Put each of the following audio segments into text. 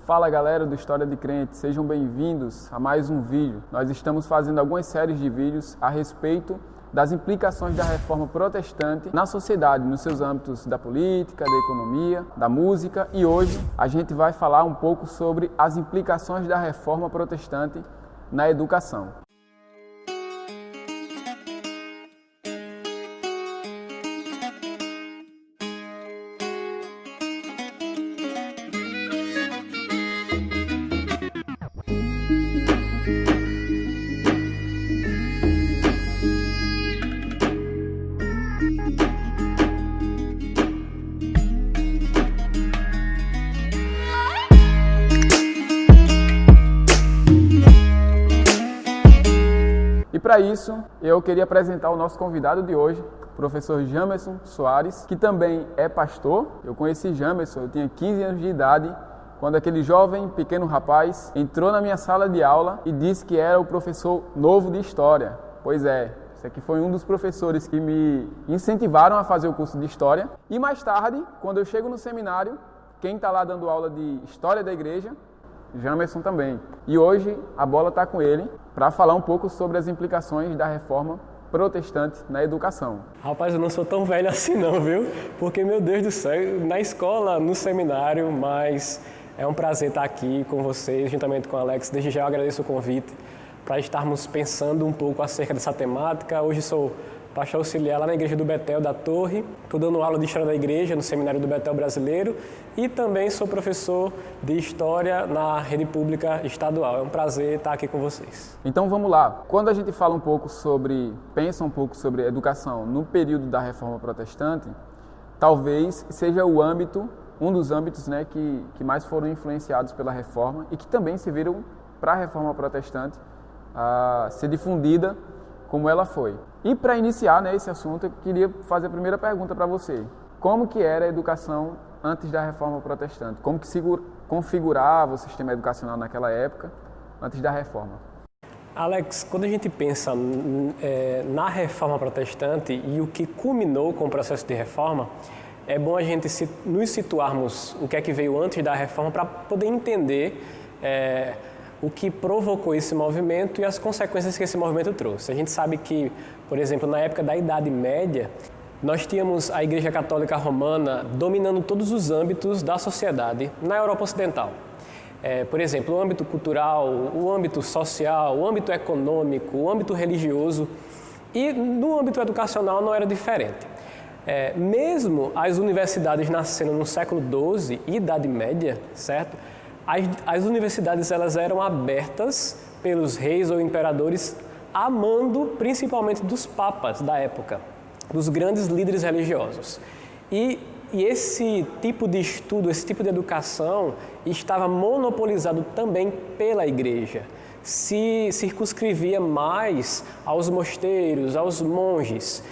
Fala galera do História de Crente, sejam bem-vindos a mais um vídeo. Nós estamos fazendo algumas séries de vídeos a respeito das implicações da Reforma Protestante na sociedade, nos seus âmbitos da política, da economia, da música, e hoje a gente vai falar um pouco sobre as implicações da Reforma Protestante na educação. E para isso, eu queria apresentar o nosso convidado de hoje, o professor Jamerson Soares, que também é pastor. Eu conheci Jamerson, eu tinha 15 anos de idade, quando aquele jovem, pequeno rapaz, entrou na minha sala de aula e disse que era o professor novo de História. Pois é, esse aqui foi um dos professores que me incentivaram a fazer o curso de História. E mais tarde, quando eu chego no seminário, quem está lá dando aula de História da Igreja, Jamerson também. E hoje a bola está com ele para falar um pouco sobre as implicações da Reforma Protestante na educação. Rapaz, eu não sou tão velho assim não, viu? Porque, meu Deus do céu, na escola, no seminário, mas é um prazer estar aqui com vocês, juntamente com o Alex. Desde já eu agradeço o convite para estarmos pensando um pouco acerca dessa temática. Hoje sou pastor auxiliar lá na Igreja do Betel da Torre, estou dando aula de História da Igreja no Seminário do Betel Brasileiro e também sou professor de História na Rede Pública Estadual. É um prazer estar aqui com vocês. Então vamos lá. Quando a gente fala um pouco pensa um pouco sobre educação no período da Reforma Protestante, talvez seja um dos âmbitos, né, que mais foram influenciados pela Reforma e que também serviram para a Reforma Protestante ser difundida como ela foi. E para iniciar, né, esse assunto, eu queria fazer a primeira pergunta para você. Como que era a educação antes da Reforma Protestante? Como que se configurava o sistema educacional naquela época, antes da Reforma? Alex, quando a gente pensa na Reforma Protestante e o que culminou com o processo de reforma, é bom a gente nos situarmos o que é que veio antes da Reforma para poder entender o que provocou esse movimento e as consequências que esse movimento trouxe. A gente sabe que, por exemplo, na época da Idade Média, nós tínhamos a Igreja Católica Romana dominando todos os âmbitos da sociedade na Europa Ocidental. Por exemplo, o âmbito cultural, o âmbito social, o âmbito econômico, o âmbito religioso, e no âmbito educacional não era diferente. Mesmo as universidades nascendo no século XII e Idade Média, certo? As universidades elas eram abertas pelos reis ou imperadores a mando principalmente dos papas da época, dos grandes líderes religiosos. E esse tipo de estudo, esse tipo de educação estava monopolizado também pela igreja. Se circunscrevia mais aos mosteiros, aos monges.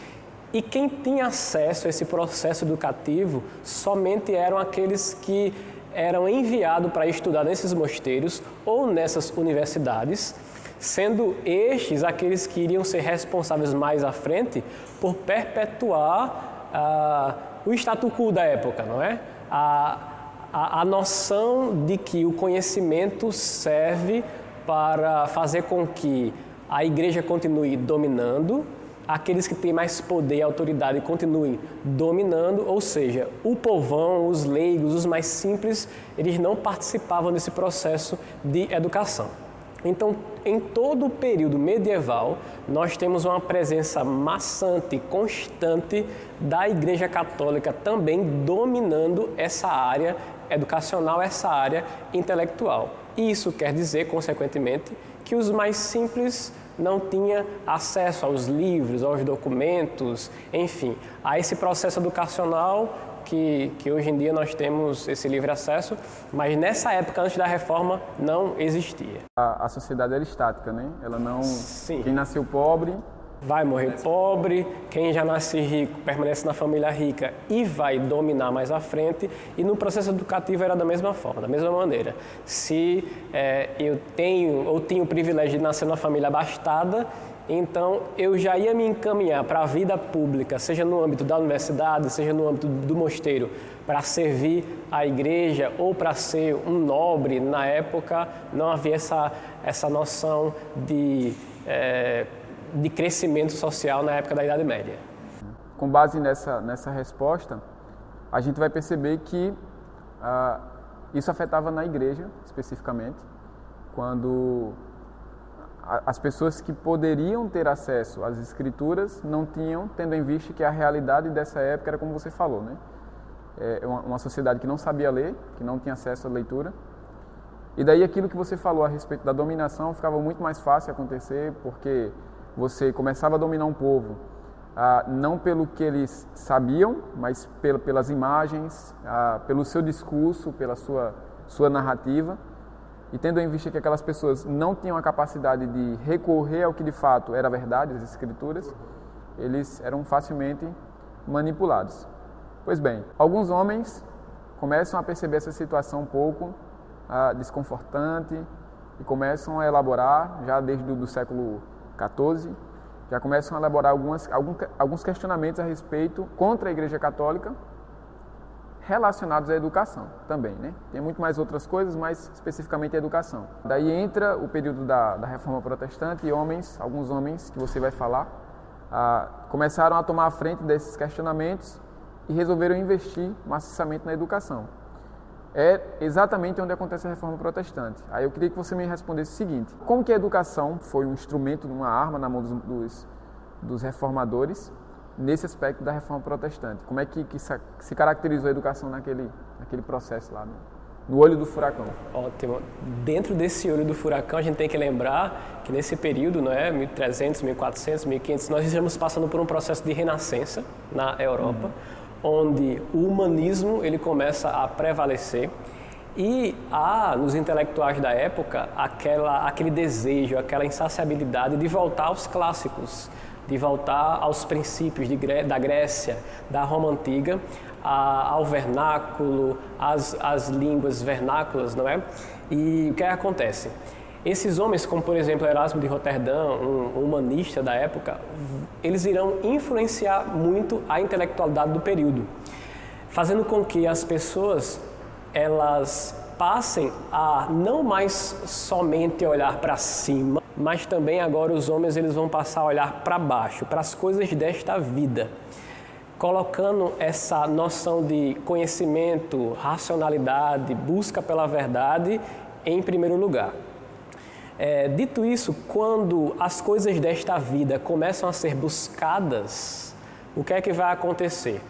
E quem tinha acesso a esse processo educativo somente eram aqueles que eram enviados para estudar nesses mosteiros ou nessas universidades, sendo estes aqueles que iriam ser responsáveis mais à frente por perpetuar o statu quo da época, não é? A noção de que o conhecimento serve para fazer com que a igreja continue dominando, aqueles que têm mais poder e autoridade continuem dominando, ou seja, o povão, os leigos, os mais simples, eles não participavam desse processo de educação. Então, em todo o período medieval, nós temos uma presença maçante, constante da Igreja Católica também dominando essa área educacional, essa área intelectual. E isso quer dizer, consequentemente, que os mais simples não tinha acesso aos livros, aos documentos, enfim, a esse processo educacional que hoje em dia nós temos esse livre acesso, mas nessa época, antes da Reforma, não existia. A sociedade era estática, né? Ela não... Sim. Quem nasceu pobre vai morrer pobre, quem já nasce rico permanece na família rica e vai dominar mais à frente, e no processo educativo era da mesma forma, da mesma maneira. Se eu tinha o privilégio de nascer numa família abastada, então eu já ia me encaminhar para a vida pública, seja no âmbito da universidade, seja no âmbito do mosteiro, para servir a igreja ou para ser um nobre. Na época não havia essa noção de crescimento social na época da Idade Média. Com base nessa resposta, a gente vai perceber que isso afetava na igreja, especificamente, quando as pessoas que poderiam ter acesso às escrituras não tinham, tendo em vista que a realidade dessa época era como você falou, né? Uma sociedade que não sabia ler, que não tinha acesso à leitura. E daí aquilo que você falou a respeito da dominação ficava muito mais fácil acontecer, porque você começava a dominar um povo, não pelo que eles sabiam, mas pelas imagens, pelo seu discurso, pela sua narrativa. E tendo em vista que aquelas pessoas não tinham a capacidade de recorrer ao que de fato era verdade, as escrituras, eles eram facilmente manipulados. Pois bem, alguns homens começam a perceber essa situação um pouco desconfortante e começam a elaborar, já desde o século XIV, já começam a elaborar alguns questionamentos a respeito contra a Igreja Católica, relacionados à educação também, né? Tem muito mais outras coisas, mas especificamente a educação. Daí entra o período da Reforma Protestante e alguns homens que você vai falar, começaram a tomar a frente desses questionamentos e resolveram investir maciçamente na educação. É exatamente onde acontece a Reforma Protestante. Aí eu queria que você me respondesse o seguinte: como que a educação foi um instrumento, uma arma na mão dos reformadores nesse aspecto da Reforma Protestante? Como é que se caracterizou a educação naquele processo lá, no olho do furacão? Ótimo. Dentro desse olho do furacão, a gente tem que lembrar que nesse período, 1300, 1400, 1500, nós estamos passando por um processo de renascença na Europa, onde o humanismo ele começa a prevalecer e há nos intelectuais da época aquele desejo, aquela insaciabilidade de voltar aos clássicos, de voltar aos princípios da Grécia, da Roma Antiga, ao vernáculo, às línguas vernáculas, não é? E o que acontece? Esses homens, como por exemplo Erasmo de Roterdã, um humanista da época, eles irão influenciar muito a intelectualidade do período, fazendo com que as pessoas elas passem a não mais somente olhar para cima, mas também agora os homens eles vão passar a olhar para baixo, para as coisas desta vida, colocando essa noção de conhecimento, racionalidade, busca pela verdade em primeiro lugar. Dito isso, quando as coisas desta vida começam a ser buscadas, o que é que vai acontecer?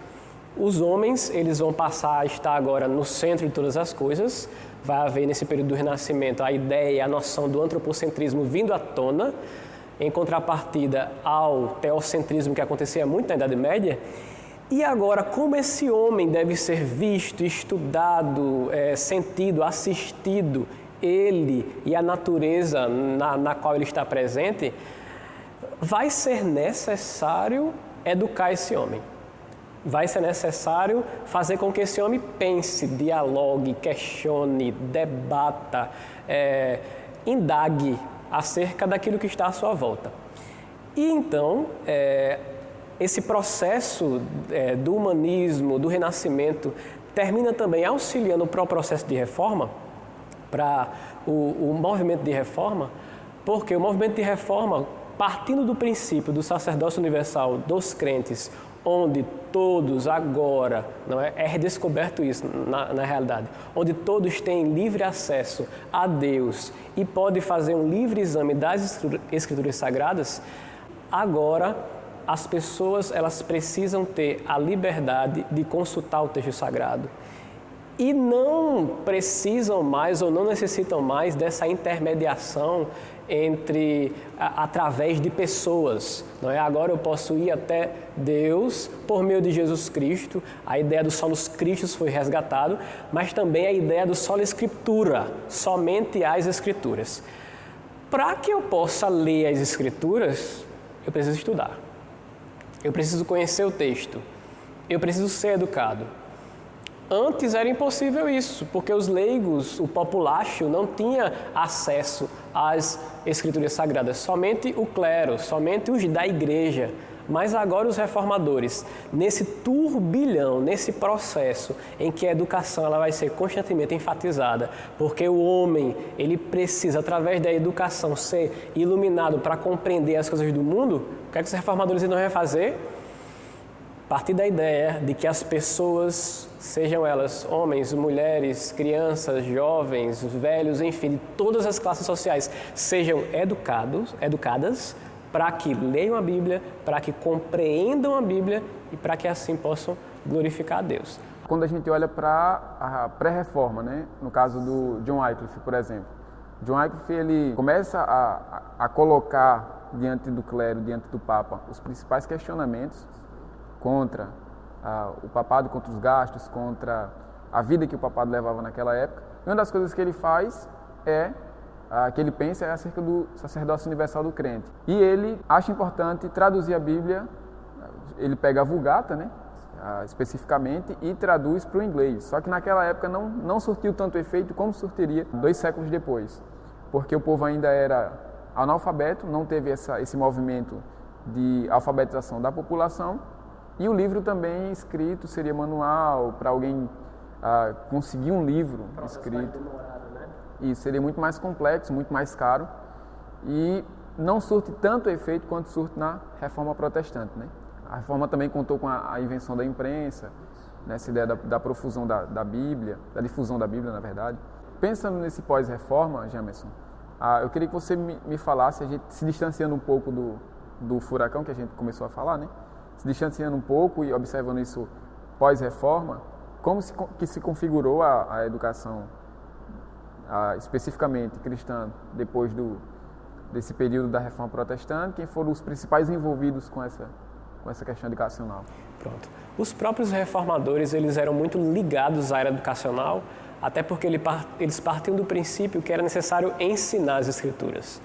Os homens eles vão passar a estar agora no centro de todas as coisas. Vai haver nesse período do Renascimento a ideia, a noção do antropocentrismo vindo à tona, em contrapartida ao teocentrismo que acontecia muito na Idade Média. E agora, como esse homem deve ser visto, estudado, sentido, assistido, ele e a natureza na qual ele está presente, vai ser necessário educar esse homem. Vai ser necessário fazer com que esse homem pense, dialogue, questione, debata, indague acerca daquilo que está à sua volta. E então, esse processo do humanismo, do renascimento, termina também auxiliando para o processo de reforma, para o movimento de reforma, porque o movimento de reforma, partindo do princípio do sacerdócio universal dos crentes, onde todos agora, não é redescoberto isso na realidade, onde todos têm livre acesso a Deus e podem fazer um livre exame das Escrituras Sagradas, agora as pessoas elas precisam ter a liberdade de consultar o texto sagrado e não precisam mais ou não necessitam mais dessa intermediação através de pessoas, não é? Agora eu posso ir até Deus por meio de Jesus Cristo. A ideia do solos Christus foi resgatado, mas também a ideia do sola Escritura, somente as Escrituras. Para que eu possa ler as Escrituras, eu preciso estudar. Eu preciso conhecer o texto. Eu preciso ser educado. Antes era impossível isso, porque os leigos, o populacho, não tinha acesso às escrituras sagradas. Somente o clero, somente os da igreja. Mas agora os reformadores, nesse turbilhão, nesse processo em que a educação ela vai ser constantemente enfatizada, porque o homem ele precisa, através da educação, ser iluminado para compreender as coisas do mundo, o que é que os reformadores não vão fazer? Partir da ideia de que as pessoas, sejam elas homens, mulheres, crianças, jovens, velhos, enfim, de todas as classes sociais, sejam educadas para que leiam a Bíblia, para que compreendam a Bíblia e para que assim possam glorificar a Deus. Quando a gente olha para a pré-reforma, né? No caso do John Wycliffe, por exemplo. John Wycliffe ele começa a colocar diante do clero, diante do Papa, os principais questionamentos contra o papado, contra os gastos, contra a vida que o papado levava naquela época. E uma das coisas que ele faz que ele pensa é acerca do sacerdócio universal do crente. E ele acha importante traduzir a Bíblia, ele pega a Vulgata, né, especificamente, e traduz para o inglês. Só que naquela época não surtiu tanto efeito como surtiria 2 séculos depois, porque o povo ainda era analfabeto, não teve esse movimento de alfabetização da população, e o livro também escrito seria manual para alguém conseguir um livro escrito. E seria muito mais complexo, muito mais caro e não surte tanto efeito quanto surte na Reforma Protestante, né? A Reforma também contou com a invenção da imprensa, né? Essa ideia da profusão da Bíblia, da difusão da Bíblia, na verdade. Pensando nesse pós-reforma, Jamerson, eu queria que você me falasse, a gente se distanciando um pouco do furacão que a gente começou a falar, né? Se distanciando um pouco e observando isso pós-reforma, como que se configurou a educação especificamente cristã depois desse período da Reforma Protestante? Quem foram os principais envolvidos com essa questão educacional? Pronto. Os próprios reformadores eles eram muito ligados à área educacional, até porque eles partiam do princípio que era necessário ensinar as Escrituras.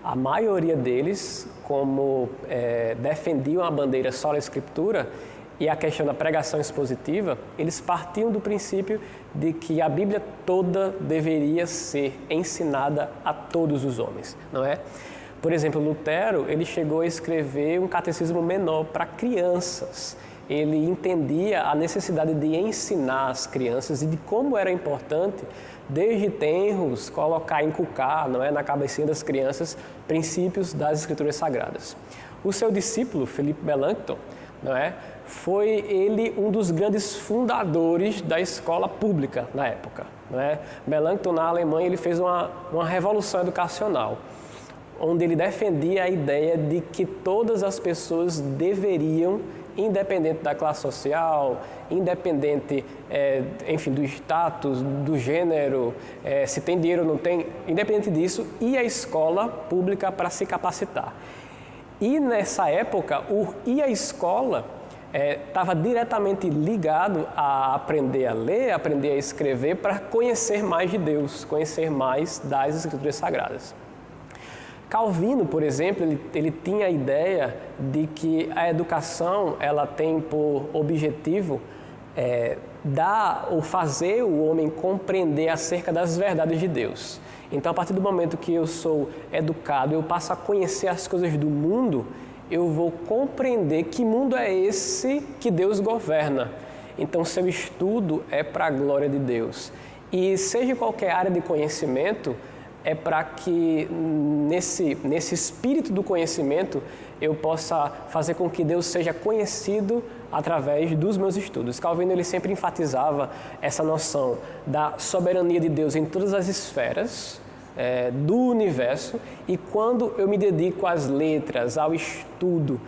A maioria deles, como defendiam a bandeira só da Escritura e a questão da pregação expositiva, eles partiam do princípio de que a Bíblia toda deveria ser ensinada a todos os homens, não é? Por exemplo, Lutero, ele chegou a escrever um catecismo menor para crianças. Ele entendia a necessidade de ensinar as crianças e de como era importante, desde tenros, inculcar, não é, na cabecinha das crianças, princípios das Escrituras Sagradas. O seu discípulo, Philippe Melanchthon, não é, foi ele um dos grandes fundadores da escola pública na época, não é? Melanchthon, na Alemanha, ele fez uma revolução educacional, onde ele defendia a ideia de que todas as pessoas deveriam, independente da classe social, independente, enfim, do status, do gênero, se tem dinheiro ou não tem, independente disso, ir à escola pública para se capacitar. E nessa época, o ir à escola estava diretamente ligado a aprender a ler, aprender a escrever, para conhecer mais de Deus, conhecer mais das Escrituras Sagradas. Calvino, por exemplo, ele tinha a ideia de que a educação ela tem por objetivo dar ou fazer o homem compreender acerca das verdades de Deus. Então, a partir do momento que eu sou educado, eu passo a conhecer as coisas do mundo, eu vou compreender que mundo é esse que Deus governa. Então, seu estudo é para a glória de Deus. E seja qualquer área de conhecimento, é para que nesse espírito do conhecimento eu possa fazer com que Deus seja conhecido através dos meus estudos. Calvino ele sempre enfatizava essa noção da soberania de Deus em todas as esferas do universo, e quando eu me dedico às letras, ao estudo,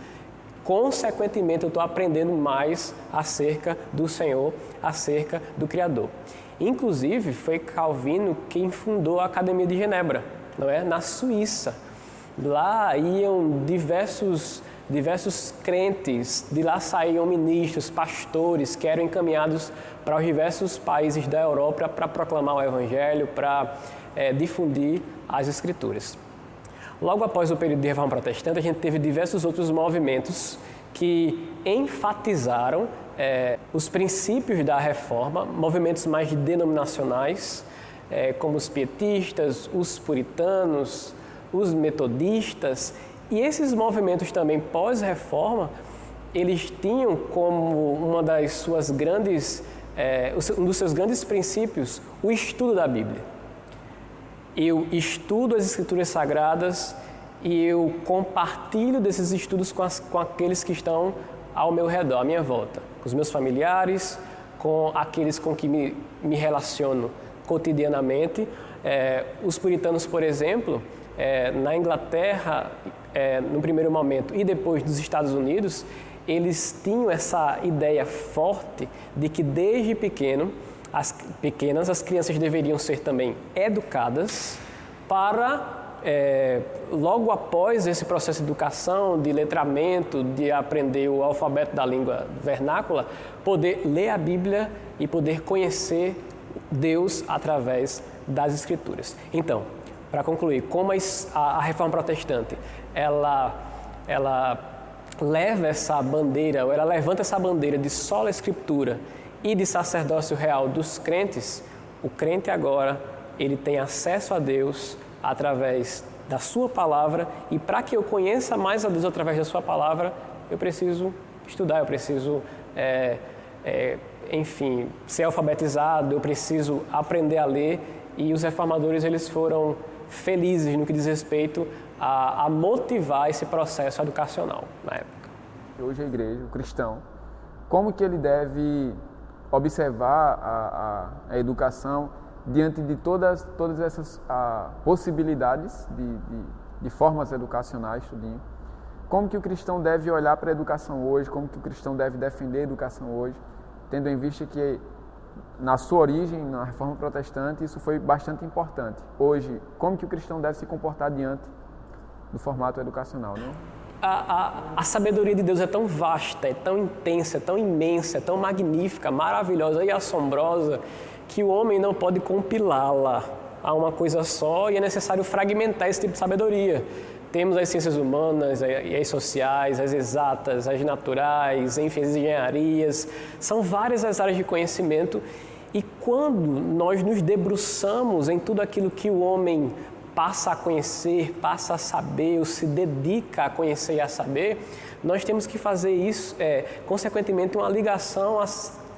consequentemente eu estou aprendendo mais acerca do Senhor, acerca do Criador. Inclusive, foi Calvino quem fundou a Academia de Genebra, não é? Na Suíça. Lá iam diversos crentes, de lá saíam ministros, pastores que eram encaminhados para os diversos países da Europa para proclamar o Evangelho, para difundir as Escrituras. Logo após o período de Reforma Protestante, a gente teve diversos outros movimentos que enfatizaram os princípios da Reforma, movimentos mais denominacionais, como os pietistas, os puritanos, os metodistas, e esses movimentos também pós-Reforma, eles tinham como uma das suas grandes, um dos seus grandes princípios, o estudo da Bíblia. Eu estudo as Escrituras Sagradas e eu compartilho desses estudos com aqueles que estão ao meu redor, à minha volta, com os meus familiares, com aqueles com que me relaciono cotidianamente. Os puritanos, por exemplo, na Inglaterra, no primeiro momento, e depois dos Estados Unidos, eles tinham essa ideia forte de que desde as crianças deveriam ser também educadas para, logo após esse processo de educação, de letramento, de aprender o alfabeto da língua vernácula, poder ler a Bíblia e poder conhecer Deus através das Escrituras. Então, para concluir, como a Reforma Protestante, ela leva essa bandeira, ou ela levanta essa bandeira de sola Escritura e de sacerdócio real dos crentes, o crente agora, ele tem acesso a Deus através da sua palavra, e para que eu conheça mais a Deus através da sua palavra, eu preciso estudar, eu preciso, enfim, ser alfabetizado, eu preciso aprender a ler, e os reformadores, eles foram felizes no que diz respeito a motivar esse processo educacional na época. Hoje a igreja, o cristão, como que ele deve observar a educação diante de todas essas possibilidades de formas educacionais, tudinho? Como que o cristão deve olhar para a educação hoje? Como que o cristão deve defender a educação hoje? Tendo em vista que na sua origem, na Reforma Protestante, isso foi bastante importante. Hoje, como que o cristão deve se comportar diante do formato educacional, né? A sabedoria de Deus é tão vasta, é tão intensa, é tão imensa, é tão magnífica, maravilhosa e assombrosa, que o homem não pode compilá-la a uma coisa só, e é necessário fragmentar esse tipo de sabedoria. Temos as ciências humanas, e as sociais, as exatas, as naturais, enfim, as engenharias. São várias as áreas de conhecimento, e quando nós nos debruçamos em tudo aquilo que o homem passa a conhecer, passa a saber, ou se dedica a conhecer e a saber, nós temos que fazer isso, consequentemente, uma ligação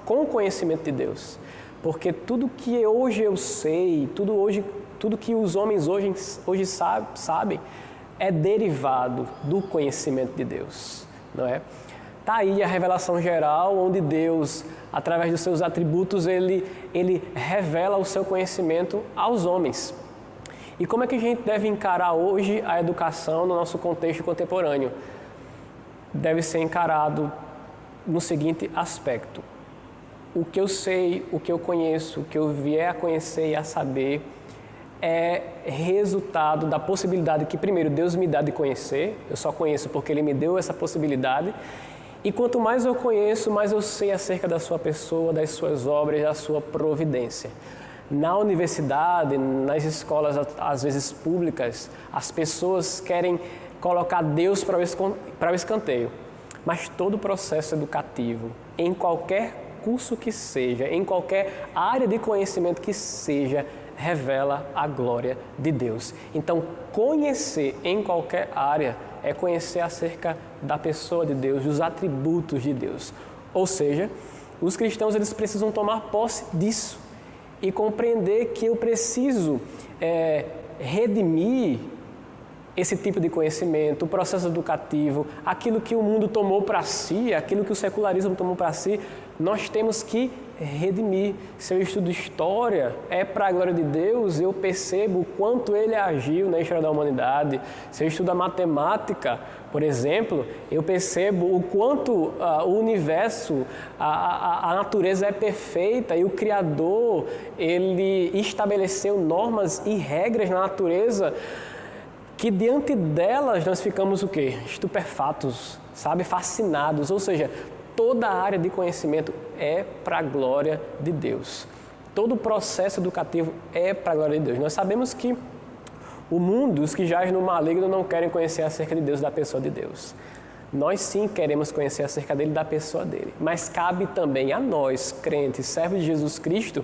com o conhecimento de Deus. Porque tudo que hoje eu sei, tudo que os homens hoje sabem, é derivado do conhecimento de Deus, não é? Está aí a revelação geral, onde Deus, através dos seus atributos, ele revela o seu conhecimento aos homens. E como é que a gente deve encarar hoje a educação no nosso contexto contemporâneo? Deve ser encarado no seguinte aspecto: o que eu sei, o que eu conheço, o que eu vier a conhecer e a saber é resultado da possibilidade que, primeiro, Deus me dá de conhecer. Eu só conheço porque Ele me deu essa possibilidade. E quanto mais eu conheço, mais eu sei acerca da sua pessoa, das suas obras, da sua providência. Na universidade, nas escolas, às vezes públicas, as pessoas querem colocar Deus para o escanteio. Mas todo o processo educativo, em qualquer curso que seja, em qualquer área de conhecimento que seja, revela a glória de Deus. Então, conhecer em qualquer área é conhecer acerca da pessoa de Deus, dos atributos de Deus. Ou seja, os cristãos, eles precisam tomar posse disso e compreender que eu preciso redimir esse tipo de conhecimento, o processo educativo, aquilo que o mundo tomou para si, aquilo que o secularismo tomou para si, nós temos que redimir. Se eu estudo história, é para a glória de Deus, eu percebo o quanto ele agiu na história da humanidade. Se eu estudo a matemática, por exemplo, eu percebo o quanto o universo, a natureza é perfeita, e o Criador, ele estabeleceu normas e regras na natureza que diante delas nós ficamos o quê? Estupefatos, sabe? Fascinados. Ou seja, toda a área de conhecimento é para a glória de Deus. Todo o processo educativo é para a glória de Deus. Nós sabemos que O mundo, os que jazem no maligno, não querem conhecer acerca de Deus, da pessoa de Deus. Nós sim queremos conhecer acerca dele, da pessoa dele. Mas cabe também a nós, crentes, servos de Jesus Cristo,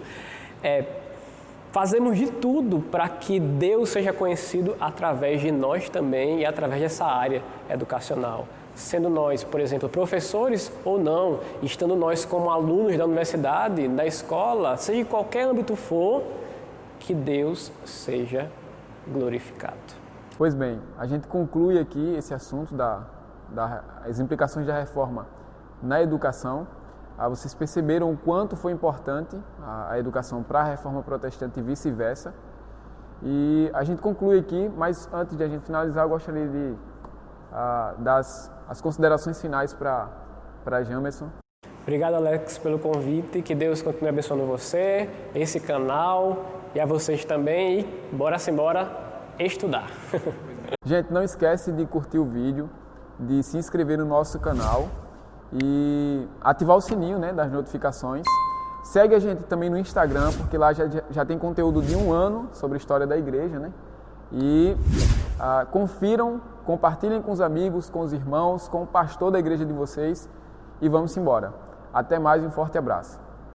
fazemos de tudo para que Deus seja conhecido através de nós também e através dessa área educacional. Sendo nós, por exemplo, professores ou não, estando nós como alunos da universidade, da escola, seja em qualquer âmbito for, que Deus seja glorificado. Pois bem, a gente conclui aqui esse assunto das implicações da reforma na educação. Vocês perceberam o quanto foi importante a educação para a reforma protestante e vice-versa. E a gente conclui aqui, mas antes de a gente finalizar, eu gostaria de dar as considerações finais para Jamerson. Obrigado, Alex, pelo convite. Que Deus continue abençoando você, esse canal e a vocês também. E bora estudar. Gente, não esquece de curtir o vídeo, de se inscrever no nosso canal e ativar o sininho, né, das notificações. Segue a gente também no Instagram, porque lá já tem conteúdo de 1 ano sobre a história da igreja, né? E confiram, compartilhem com os amigos, com os irmãos, com o pastor da igreja de vocês e vamos embora. Até mais e um forte abraço.